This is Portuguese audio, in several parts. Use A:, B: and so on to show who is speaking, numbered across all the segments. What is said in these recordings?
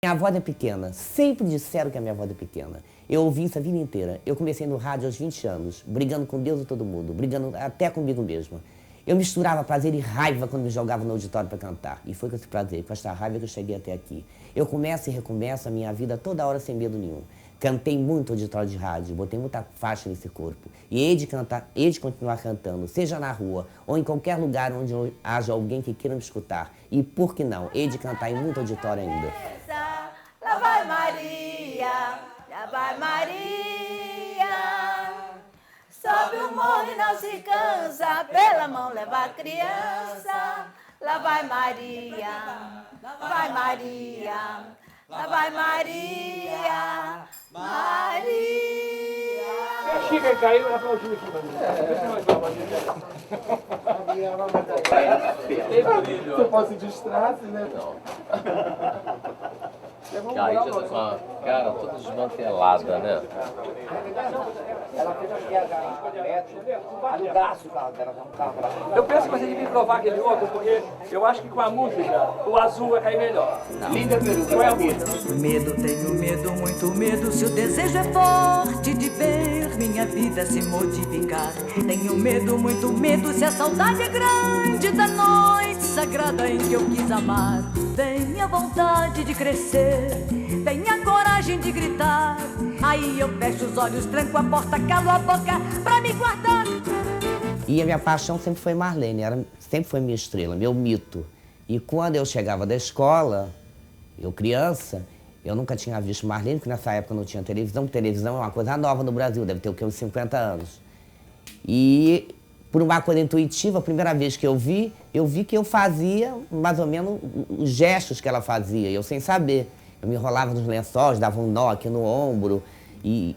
A: Minha voz é pequena. Sempre disseram que a minha voz é pequena. Eu ouvi isso a vida inteira. Eu comecei no rádio aos 20 anos, brigando com Deus e todo mundo, brigando até comigo mesma. Eu misturava prazer e raiva quando me jogava no auditório para cantar. E foi com esse prazer, com esta raiva que eu cheguei até aqui. Eu começo e recomeço a minha vida toda hora sem medo nenhum. Cantei muito auditório de rádio, botei muita faixa nesse corpo. E hei de cantar, hei de continuar cantando, seja na rua ou em qualquer lugar onde haja alguém que queira me escutar. E por que não, hei de cantar em muito auditório ainda.
B: Lá vai Maria, lá vai Maria. Sobe o morro e não se cansa, pela mão leva a criança. Lá vai Maria, vai Maria, lá vai Maria, Maria.
C: A Chica caiu, ela falou Chica aqui. Você pode se distrair, né?
D: Aí já tá com a cara toda desmantelada, né?
E: Ela fez aqui alugasse o carro dela, um carro lá.
C: Eu penso que você devia provar aquele outro, porque eu acho que com a música, o azul vai cair melhor.
E: Linda peruca.
C: Qual é a música?
F: Medo, tenho medo, muito medo, se o desejo é forte de ver minha vida se modificar. Tenho medo, muito medo, se a saudade é grande da noite sagrada em que eu quis amar. Tenho a vontade de crescer, tenho a coragem de gritar. Aí eu fecho os olhos, tranco a porta, calo a boca pra me guardar.
A: E a minha paixão sempre foi Marlene, sempre foi minha estrela, meu mito. E quando eu chegava da escola, eu criança, eu nunca tinha visto Marlene, porque nessa época não tinha televisão. Televisão é uma coisa nova no Brasil, deve ter o quê? Uns 50 anos. E por uma coisa intuitiva, a primeira vez que eu vi que eu fazia mais ou menos os gestos que ela fazia, eu sem saber. Eu me enrolava nos lençóis, dava um nó aqui no ombro e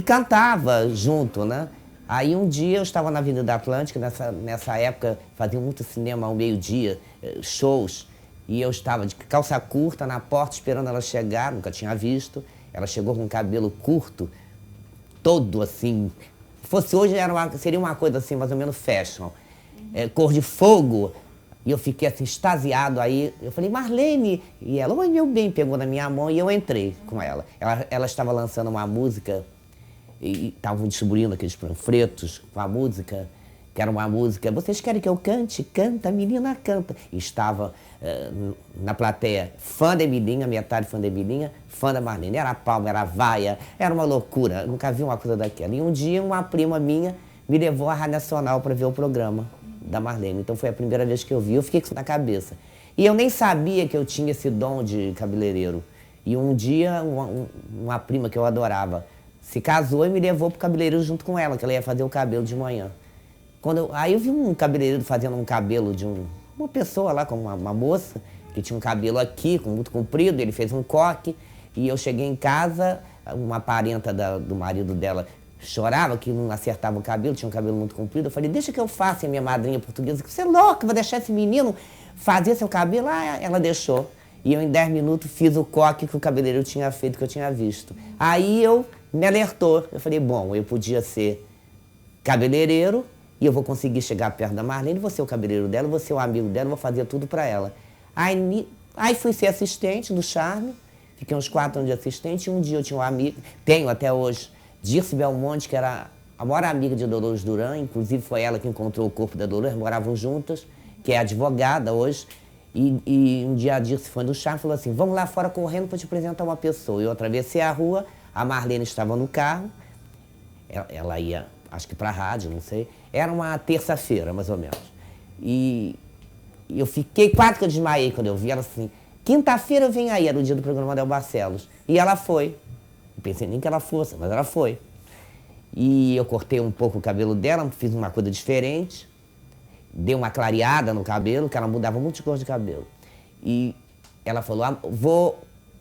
A: cantava junto, né? Aí um dia eu estava na Avenida Atlântica, nessa época fazia muito cinema ao meio-dia, shows, e eu estava de calça curta na porta esperando ela chegar, nunca tinha visto. Ela chegou com o cabelo curto, todo assim. Se fosse hoje seria uma coisa assim, mais ou menos fashion, cor de fogo. E eu fiquei assim, extasiado, aí eu falei, Marlene, e ela, oi meu bem, pegou na minha mão e eu entrei com ela. Ela estava lançando uma música, e estavam distribuindo aqueles panfletos com a música, que era uma música, vocês querem que eu cante? Canta, menina, canta. E estava na plateia fã da Emilinha, metade fã da Emilinha, fã da Marlene. Era palma, era vaia, era uma loucura, eu nunca vi uma coisa daquela. E um dia uma prima minha me levou à Rádio Nacional para ver o programa da Marlene. Então foi a primeira vez que eu vi, eu fiquei com isso na cabeça. E eu nem sabia que eu tinha esse dom de cabeleireiro. E um dia, uma prima que eu adorava se casou e me levou pro cabeleireiro junto com ela, que ela ia fazer o cabelo de manhã. Aí eu vi um cabeleireiro fazendo um cabelo de uma pessoa lá, com uma moça, que tinha um cabelo aqui, muito comprido, ele fez um coque. E eu cheguei em casa, uma parenta do marido dela chorava que não acertava o cabelo, tinha um cabelo muito comprido. Eu falei, deixa que eu faça, a minha madrinha portuguesa, que você é louca, vai deixar esse menino fazer seu cabelo? Ah, ela deixou. E eu, em 10 minutos, fiz o coque que o cabeleireiro tinha feito, que eu tinha visto. Aí me alertou. Eu falei, bom, eu podia ser cabeleireiro e eu vou conseguir chegar perto da Marlene, vou ser o cabeleireiro dela, vou ser o amigo dela, vou fazer tudo pra ela. Aí fui ser assistente do Charme, fiquei uns 4 anos de assistente, e um dia eu tinha um amigo, tenho até hoje, Dirce Belmonte, que era a maior amiga de Dolores Duran, inclusive foi ela que encontrou o corpo da Dolores, moravam juntas, que é advogada hoje. E um dia a Dirce foi no Charme e falou assim, vamos lá fora correndo para te apresentar uma pessoa. Eu atravessei a rua, a Marlene estava no carro, ela ia, acho que para a rádio, não sei. Era uma terça-feira, mais ou menos. E eu fiquei, quase que eu desmaiei quando eu vi ela assim, quinta-feira eu venho aí, era o dia do programa Del Barcelos. E ela foi. Não pensei nem que ela fosse, mas ela foi. E eu cortei um pouco o cabelo dela, fiz uma coisa diferente. Dei uma clareada no cabelo, que ela mudava muito de cor de cabelo. E ela falou,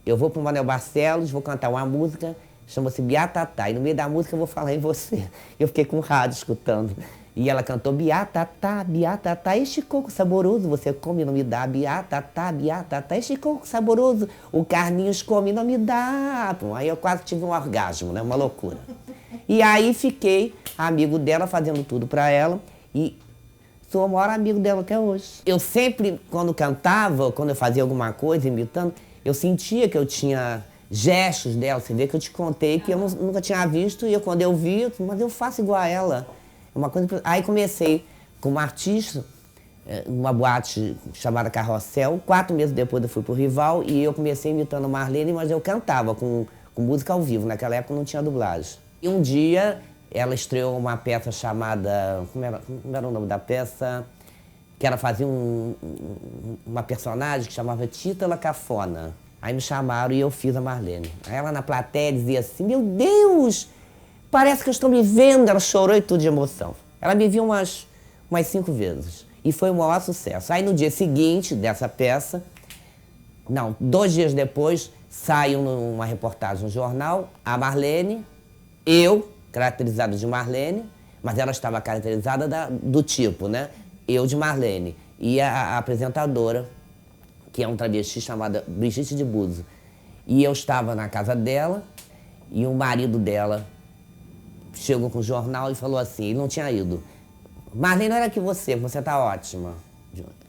A: eu vou para o Manuel Barcelos, vou cantar uma música, chama-se Biatatá, e no meio da música eu vou falar em você. Eu fiquei com o rádio escutando. E ela cantou Biatatá, Biatatá, este coco saboroso, você come e não me dá. Biatatá, Biatatá, este coco saboroso, o Carlinhos come e não me dá. Bom, aí eu quase tive um orgasmo, né? Uma loucura. E aí fiquei amigo dela, fazendo tudo para ela. E sou o maior amigo dela até hoje. Eu sempre, quando cantava, quando eu fazia alguma coisa imitando, eu sentia que eu tinha gestos dela. Você vê que eu te contei que eu nunca tinha visto, e quando eu vi, mas eu faço igual a ela. Uma coisa... Aí comecei com uma artista, uma boate chamada Carrossel. 4 meses depois eu fui pro Rival e eu comecei imitando Marlene, mas eu cantava com música ao vivo. Naquela época não tinha dublagem. E um dia ela estreou uma peça chamada... Como era o nome da peça? Que ela fazia uma personagem que chamava Tita La Cafona. Aí me chamaram e eu fiz a Marlene. Aí ela na plateia dizia assim, meu Deus, parece que eu estou me vendo. Ela chorou e tudo de emoção. Ela me viu umas 5 vezes. E foi o maior sucesso. Aí no dia seguinte dessa peça, 2 dias depois, saiu uma reportagem no jornal, a Marlene, eu, caracterizada de Marlene, mas ela estava caracterizada do tipo, né? Eu de Marlene. E a apresentadora, que é um travesti chamada Brigitte de Buzzo. E eu estava na casa dela e o marido dela chegou com o jornal e falou assim, ele não tinha ido. Marlene, não era que você tá ótima.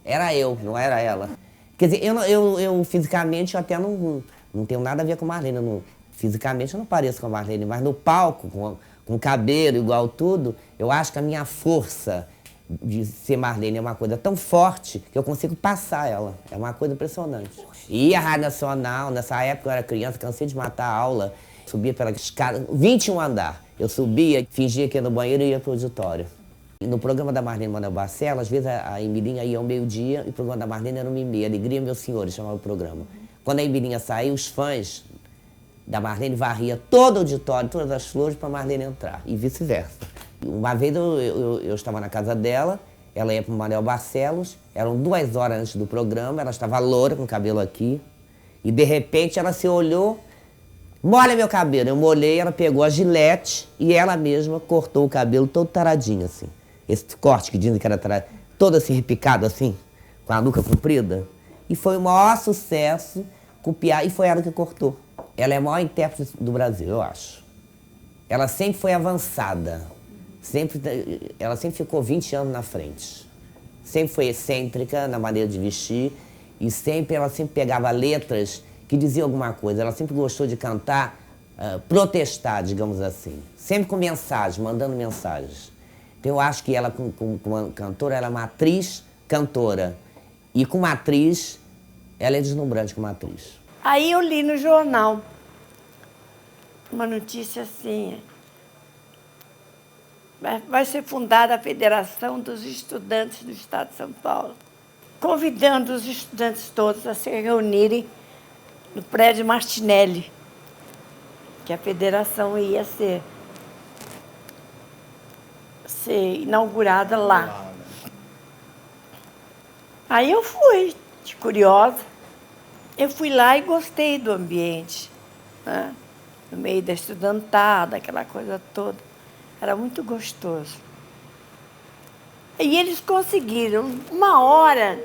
A: Era eu, não era ela. Quer dizer, eu fisicamente eu até não tenho nada a ver com Marlene. Fisicamente eu não pareço com a Marlene, mas no palco, com cabelo igual tudo, eu acho que a minha força de ser Marlene é uma coisa tão forte que eu consigo passar ela. É uma coisa impressionante. E a Rádio Nacional, nessa época eu era criança, cansei de matar a aula, subia pela escada, 21 andar. Eu subia, fingia que ia no banheiro e ia pro auditório. E no programa da Marlene Manuel Barcelos, às vezes a Emilinha ia ao meio-dia e o programa da Marlene era 1h30, Alegria Meus Senhores, chamava o programa. Quando a Emilinha saiu, os fãs da Marlene varria todo o auditório, todas as flores para Marlene entrar, e vice-versa. Uma vez eu estava na casa dela, ela ia para o Manuel Barcelos, eram 2 horas antes do programa, ela estava loura, com o cabelo aqui, e de repente ela se olhou, molha meu cabelo. Eu molhei, ela pegou a gilete e ela mesma cortou o cabelo todo taradinho assim. Esse corte que dizem que era todo assim repicado assim, com a nuca comprida. E foi o maior sucesso, copiar, e foi ela que cortou. Ela é a maior intérprete do Brasil, eu acho. Ela sempre foi avançada. Ela sempre ficou 20 anos na frente. Sempre foi excêntrica na maneira de vestir e ela sempre pegava letras que diziam alguma coisa. Ela sempre gostou de cantar, protestar, digamos assim. Sempre com mensagem, mandando mensagens. Então eu acho que ela, como cantora, ela é uma atriz cantora. E como atriz, ela é deslumbrante como atriz.
G: Aí eu li no jornal uma notícia assim: vai ser fundada a Federação dos Estudantes do Estado de São Paulo, convidando os estudantes todos a se reunirem no prédio Martinelli, que a federação ia ser inaugurada lá. Aí eu fui, de curiosa. Eu fui lá e gostei do ambiente, né? No meio da estudantada, aquela coisa toda. Era muito gostoso. E eles conseguiram 1 hora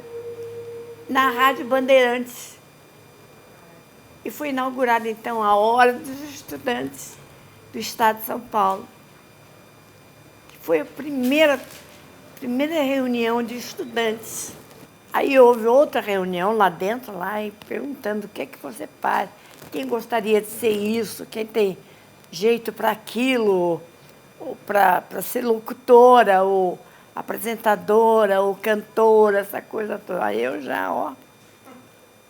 G: na Rádio Bandeirantes. E foi inaugurada, então, a Hora dos Estudantes do Estado de São Paulo. Que foi a primeira reunião de estudantes. Aí houve outra reunião lá dentro, e perguntando o que é que você faz, quem gostaria de ser isso, quem tem jeito para aquilo, ou para ser locutora, ou apresentadora, ou cantora, essa coisa toda. Aí eu já,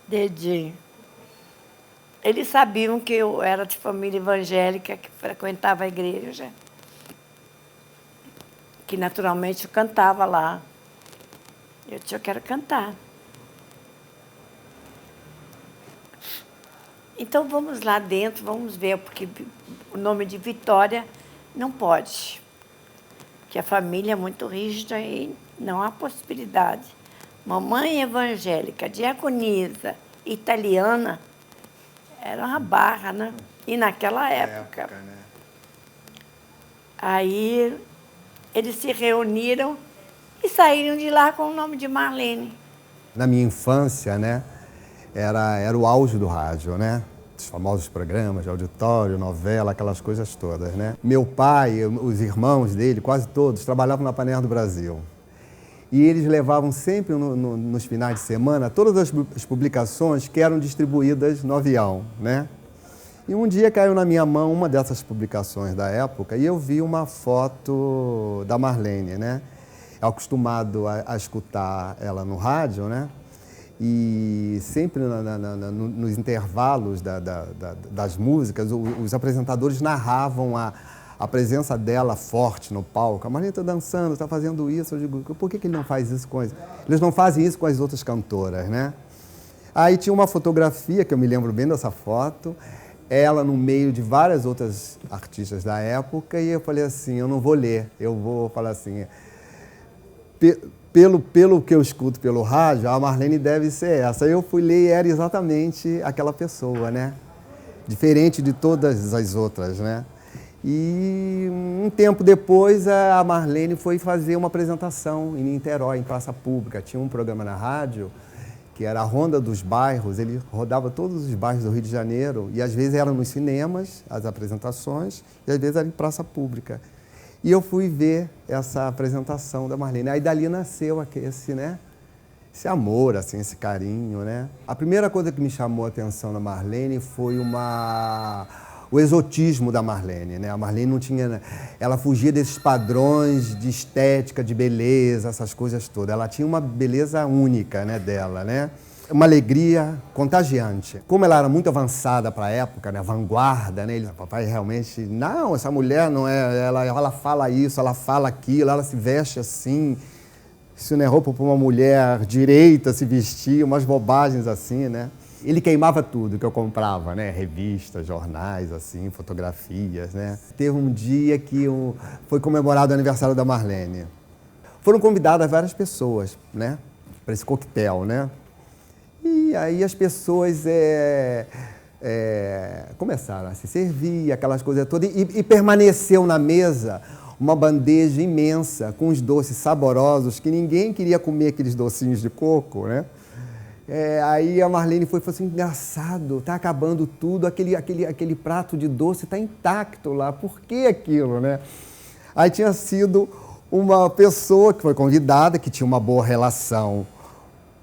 G: dedinho. Eles sabiam que eu era de família evangélica, que frequentava a igreja, que naturalmente eu cantava lá. Eu disse, eu quero cantar. Então vamos lá dentro, vamos ver, porque o nome de Vitória não pode. Porque a família é muito rígida e não há possibilidade. Mamãe evangélica, diaconisa, italiana, era uma barra, né? E naquela época. Né? Aí eles se reuniram e saíram de lá com o nome de Marlene.
H: Na minha infância, né, era o auge do rádio, né? Os famosos programas de auditório, novela, aquelas coisas todas, né? Meu pai, os irmãos dele, quase todos, trabalhavam na Panair do Brasil. e eles levavam sempre nos finais de semana todas as publicações que eram distribuídas no avião, né? E um dia caiu na minha mão uma dessas publicações da época e eu vi uma foto da Marlene, né? Acostumado a escutar ela no rádio, né? E sempre nos intervalos das músicas, os apresentadores narravam a presença dela forte no palco. A Marlene está dançando, está fazendo isso. Eu digo, por que ele não faz isso com eles não fazem isso com as outras cantoras, né? Aí tinha uma fotografia, que eu me lembro bem dessa foto, ela no meio de várias outras artistas da época, e eu falei assim, eu não vou ler, eu vou falar assim, pelo que eu escuto pelo rádio, a Marlene deve ser essa. Eu fui ler e era exatamente aquela pessoa, né? Diferente de todas as outras, né? E um tempo depois a Marlene foi fazer uma apresentação em Niterói, em praça pública. Tinha um programa na rádio que era a Ronda dos Bairros, ele rodava todos os bairros do Rio de Janeiro, e às vezes eram nos cinemas, as apresentações, e às vezes era em praça pública. E eu fui ver essa apresentação da Marlene. Aí dali nasceu esse amor, assim, esse carinho, né? A primeira coisa que me chamou a atenção na Marlene foi o exotismo da Marlene, né? A Marlene não tinha... Ela fugia desses padrões de estética, de beleza, essas coisas todas. Ela tinha uma beleza única, né, dela, né? Uma alegria contagiante. Como ela era muito avançada para a época, né, vanguarda, né? O papai realmente... Não, essa mulher não é... Ela fala isso, ela fala aquilo, ela se veste assim. Isso não é roupa para uma mulher direita se vestir, umas bobagens assim, né? Ele queimava tudo que eu comprava, né? Revistas, jornais, assim, fotografias, né? Teve um dia que foi comemorado o aniversário da Marlene. Foram convidadas várias pessoas, né? Para esse coquetel, né? E aí as pessoas começaram a se servir, aquelas coisas todas, e permaneceu na mesa uma bandeja imensa com os doces saborosos, que ninguém queria comer aqueles docinhos de coco, né? Aí a Marlene foi e falou assim, engraçado, está acabando tudo, aquele prato de doce está intacto lá, por que aquilo, né? Aí tinha sido uma pessoa que foi convidada, que tinha uma boa relação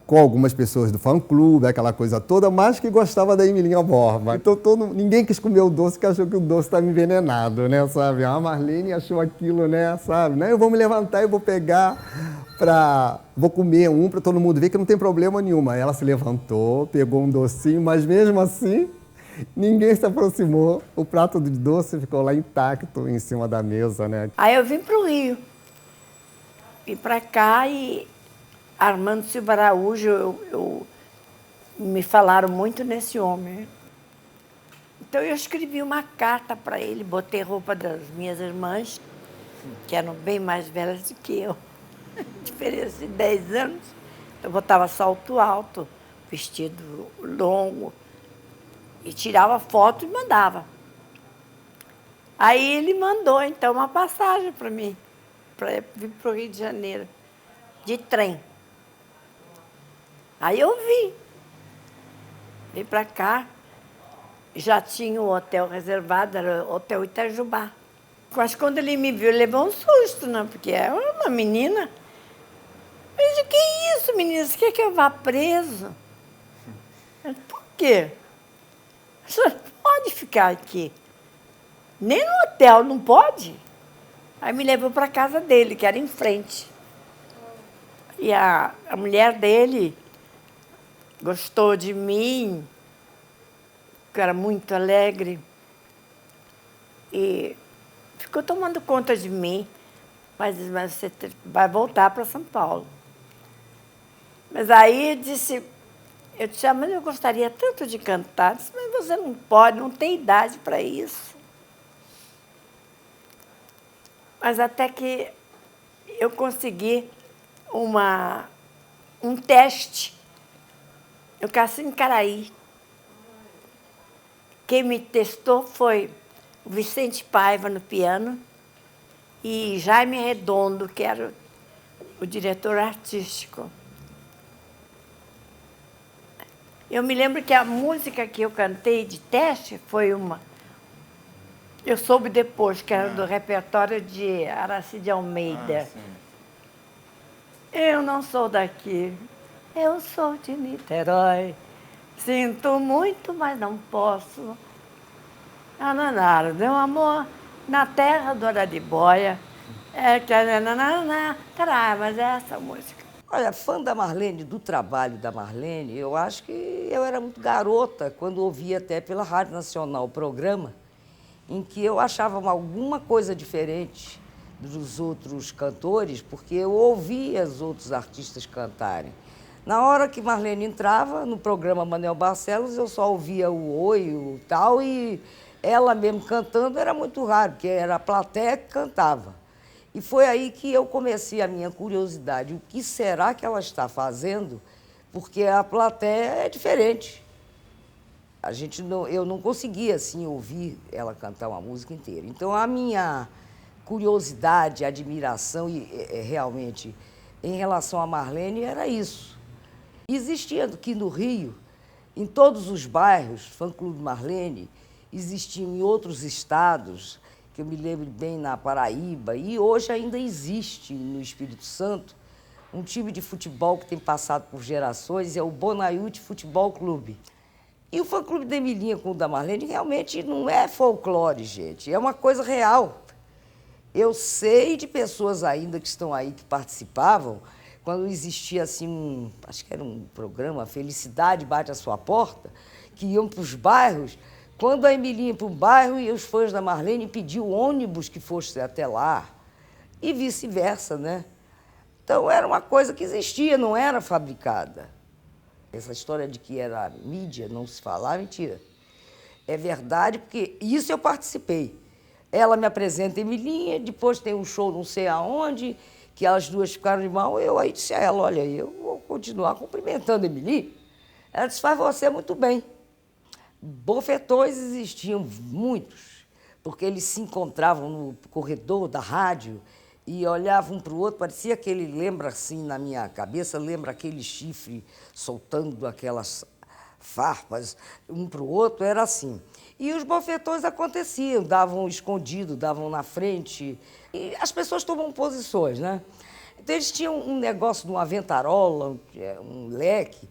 H: com algumas pessoas do fã-clube, aquela coisa toda, mas que gostava da Emilinha Borba. Então ninguém quis comer o doce, que achou que o doce estava envenenado, né, sabe? A Marlene achou aquilo, né, sabe? Eu vou me levantar e vou pegar vou comer um para todo mundo ver que não tem problema nenhum. Ela se levantou, pegou um docinho, mas mesmo assim, ninguém se aproximou. O prato de doce ficou lá intacto em cima da mesa, né?
G: Aí eu vim para o Rio. Vim para cá e Armando Silva Araújo, me falaram muito nesse homem. Então eu escrevi uma carta para ele, botei roupa das minhas irmãs, que eram bem mais velhas do que eu. Diferença de 10 anos. Eu botava salto alto, vestido longo, e tirava foto e mandava. Aí ele mandou, então, uma passagem para mim, para vir para o Rio de Janeiro, de trem. Aí eu vim para cá, já tinha o hotel reservado, era o Hotel Itajubá. Mas quando ele me viu, ele levou um susto, né? Porque é uma menina. Eu disse, que isso, menina? Você quer que eu vá preso? Eu disse, por quê? Você não pode ficar aqui. Nem no hotel, não pode? Aí me levou para a casa dele, que era em frente. E a mulher dele gostou de mim, que era muito alegre, e ficou tomando conta de mim. Mas você vai voltar para São Paulo. Mas aí eu disse, mas eu gostaria tanto de cantar. Eu disse, mas você não pode, não tem idade para isso. Mas até que eu consegui um teste no Cassino Caraí. Quem me testou foi o Vicente Paiva no piano e Jaime Redondo, que era o diretor artístico. Eu me lembro que a música que eu cantei de teste foi uma... Eu soube depois que era do repertório de Aracide Almeida. Eu não sou daqui, eu sou de Niterói. Sinto muito, mas não posso. Ananara, meu amor, na terra do Araribóia. É que mas é essa música.
I: Olha, fã da Marlene, do trabalho da Marlene, eu acho que eu era muito garota quando ouvia até pela Rádio Nacional o programa, em que eu achava alguma coisa diferente dos outros cantores, porque eu ouvia os outros artistas cantarem. Na hora que Marlene entrava no programa Manuel Barcelos, eu só ouvia o oi, o tal, e ela mesmo cantando era muito raro, porque era a plateia que cantava. E foi aí que eu comecei a minha curiosidade. O que será que ela está fazendo? Porque a plateia é diferente. Eu não conseguia, assim, ouvir ela cantar uma música inteira. Então, a minha curiosidade, admiração, realmente, em relação a Marlene, era isso. Existia aqui no Rio, em todos os bairros, fã-clube Marlene, existiam em outros estados, que eu me lembro bem na Paraíba, e hoje ainda existe no Espírito Santo um time de futebol que tem passado por gerações, é o Bonaiúti Futebol Clube. E o fã-clube da Emilinha com o da Marlene realmente não é folclore, gente, é uma coisa real. Eu sei de pessoas ainda que estão aí, que participavam, quando existia assim, acho que era um programa, Felicidade Bate à Sua Porta, que iam para os bairros. Quando a Emilinha ia para um bairro e os fãs da Marlene pediam ônibus que fosse até lá, e vice-versa, né? Então, era uma coisa que existia, não era fabricada. Essa história de que era mídia, não se falar, mentira. É verdade, porque isso eu participei. Ela me apresenta a Emilinha, depois tem um show não sei aonde, que elas duas ficaram de mal, eu aí disse a ela, olha, eu vou continuar cumprimentando a Emilinha. Ela disse, faz você muito bem. Bofetões existiam muitos, porque eles se encontravam no corredor da rádio e olhavam um para o outro, parecia que ele lembra assim, na minha cabeça, lembra aquele chifre soltando aquelas farpas um para o outro, era assim. E os bofetões aconteciam, davam escondido, davam na frente, e as pessoas tomam posições, né? Então eles tinham um negócio de uma aventarola, um leque,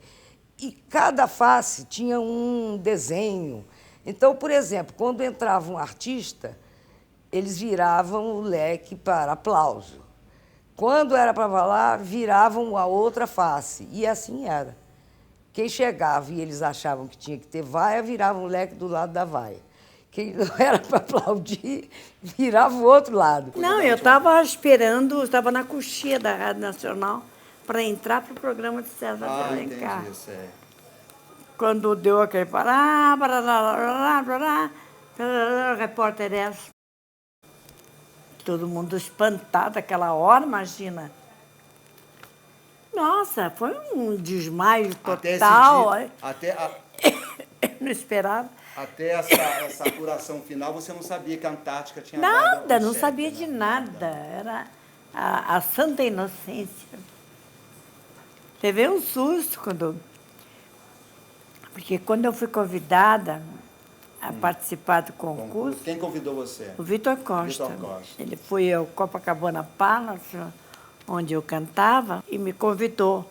I: e cada face tinha um desenho. Então, por exemplo, quando entrava um artista, eles viravam o leque para aplauso. Quando era para falar, viravam a outra face. E assim era. Quem chegava e eles achavam que tinha que ter vaia, virava o leque do lado da vaia. Quem não era para aplaudir, virava o outro lado.
G: Não, eu estava esperando, estava na coxia da Rádio Nacional para entrar para o programa de César de Alencar.
H: Entendi, isso é.
G: Quando deu aquele repórter essa. Todo mundo espantado aquela hora, imagina. Nossa, foi um desmaio total. Não esperava.
H: Até essa apuração final, você não sabia que a Antártica tinha
G: nada, não sabia de nada. Era a santa inocência. Levei um susto porque quando eu fui convidada a participar do concurso...
H: Quem convidou você?
G: O Vitor Costa.
H: Vitor Costa.
G: Ele foi ao Copacabana Palace, onde eu cantava, e me convidou.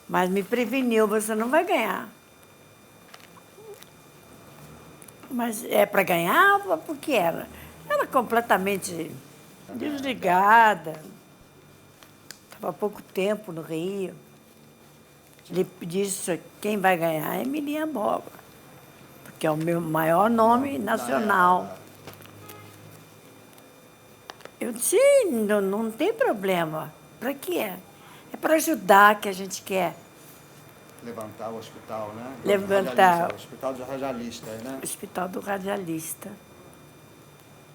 G: Mas me preveniu, você não vai ganhar. Mas é para ganhar? Porque era. Era completamente desligada. Estava há pouco tempo no Rio. Ele disse, quem vai ganhar é Emilinha Boba, porque é o meu maior nome nacional. Eu disse, não tem problema. Para quê? É para ajudar que a gente quer.
H: Levantar o hospital, né?
G: Levantar.
H: O hospital do radialista, né?
G: O hospital do radialista.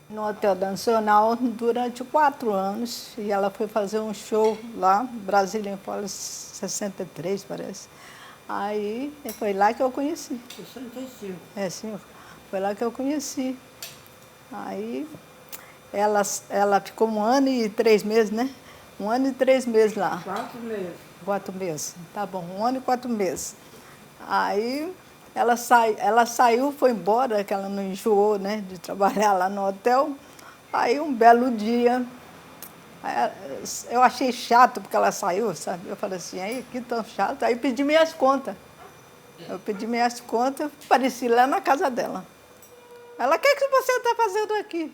B: No Hotel Nacional durante 4 anos, e ela foi fazer um show lá, Brasília em Fora, 63, parece. Aí foi lá que eu conheci.
G: 65.
B: É, sim, foi lá que eu conheci. Aí ela ficou 1 ano e 3 meses, né? 1 ano e 3 meses lá.
G: 4 meses.
B: 4 meses, tá bom, 1 ano e 4 meses. Aí ela saiu, foi embora, que ela não enjoou, né, de trabalhar lá no hotel. Aí um belo dia, Eu achei chato porque ela saiu, sabe? Eu falei assim, aí, que tão chato. Aí pedi minhas contas. Eu pedi minhas contas, apareci lá na casa dela. Ela, o que você está fazendo aqui?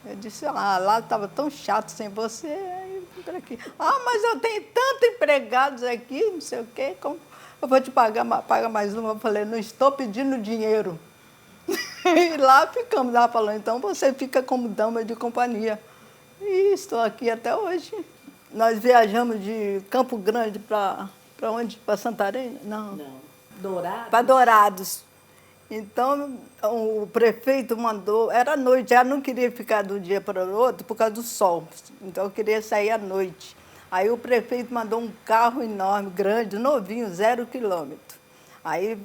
B: Eu disse, lá estava tão chato sem você, aí eu vim aqui. Mas eu tenho tantos empregados aqui, não sei o quê, como eu vou te pagar mais uma. Eu falei, não estou pedindo dinheiro. E lá ficamos. Ela falou, então você fica como dama de companhia. E estou aqui até hoje. Nós viajamos de Campo Grande para onde? Para Santarém? Não.
G: Dourados?
B: Para Dourados. Então, o prefeito mandou, era noite, ela não queria ficar de um dia para o outro por causa do sol. Então, eu queria sair à noite. Aí o prefeito mandou um carro enorme, grande, novinho, 0 quilômetro. Aí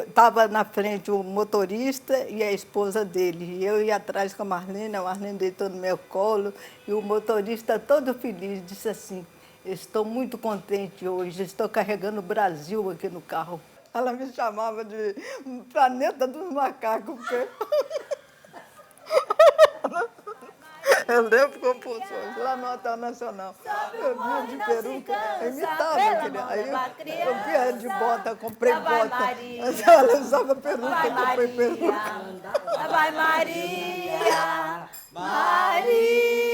B: estava na frente o motorista e a esposa dele. E eu ia atrás com a Marlene deitou no meu colo. E o motorista todo feliz disse assim, estou muito contente hoje, estou carregando o Brasil aqui no carro. Ela me chamava de planeta dos macacos, porque... Eu lembro compulsões lá no Hotel Nacional. Eu vinha de peruca, eu imitava aquele. Aí eu vinha de bota, comprei bota. Ela usava peruca, eu comprei peruca.
F: Vai Maria, Maria.